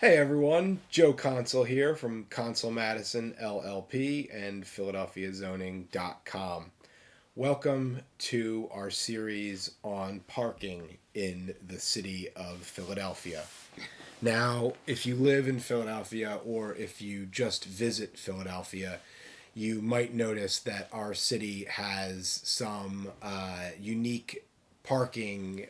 Hey everyone, Joe Consul here from Consul Matison LLP and PhiladelphiaZoning.com. Welcome to our series on parking in the city of Philadelphia. Now, if you live in Philadelphia or if you just visit Philadelphia, you might notice that our city has some unique parking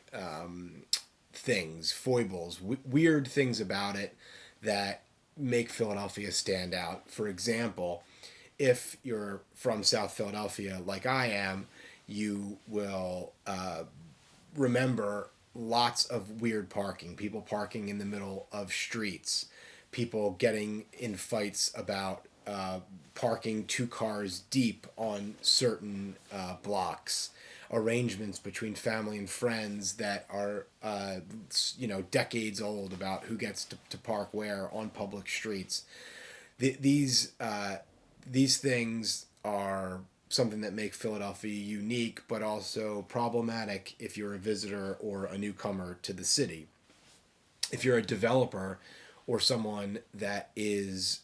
things, foibles, weird things about it that make Philadelphia stand out. For example, if you're from South Philadelphia, like I am, you will remember lots of weird parking, people parking in the middle of streets, people getting in fights about parking two cars deep on certain blocks, arrangements between family and friends that are decades old about who gets to park where on public streets. These things are something that make Philadelphia unique, but also problematic if you're a visitor or a newcomer to the city. If you're a developer or someone that is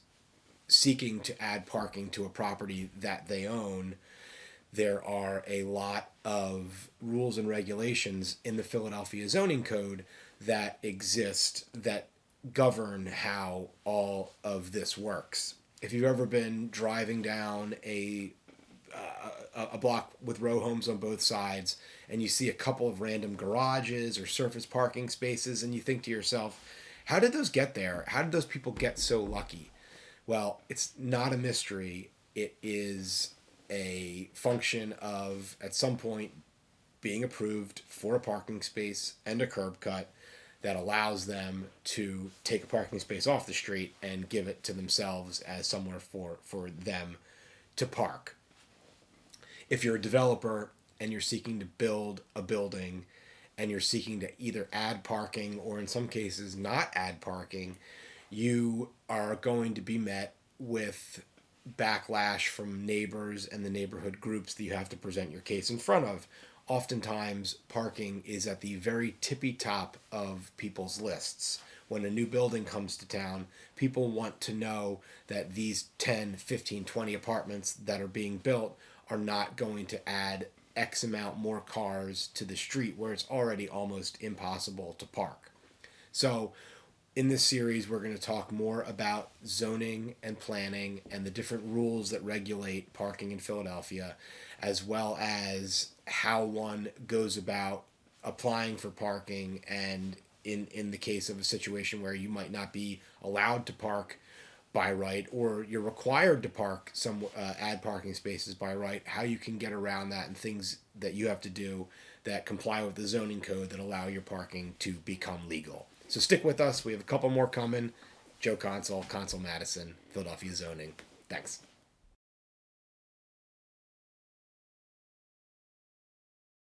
seeking to add parking to a property that they own, there are a lot of rules and regulations in the Philadelphia zoning code that exist that govern how all of this works. If you've ever been driving down a block with row homes on both sides and you see a couple of random garages or surface parking spaces and you think to yourself, how did those get there? How did those people get so lucky? Well, it's not a mystery. It is a function of, at some point, being approved for a parking space and a curb cut that allows them to take a parking space off the street and give it to themselves as somewhere for them to park. If you're a developer and you're seeking to build a building and you're seeking to either add parking or in some cases not add parking, you are going to be met with backlash from neighbors and the neighborhood groups that you have to present your case in front of. Oftentimes, parking is at the very tippy top of people's lists. When a new building comes to town, people want to know that these 10, 15, 20 apartments that are being built are not going to add X amount more cars to the street where it's already almost impossible to park. So, in this series, we're going to talk more about zoning and planning and the different rules that regulate parking in Philadelphia, as well as how one goes about applying for parking and in the case of a situation where you might not be allowed to park by right or you're required to park some add parking spaces by right, how you can get around that and things that you have to do that comply with the zoning code that allow your parking to become legal. So stick with us. We have a couple more coming. Joe Consul, Consul Matison, Philadelphia Zoning. Thanks.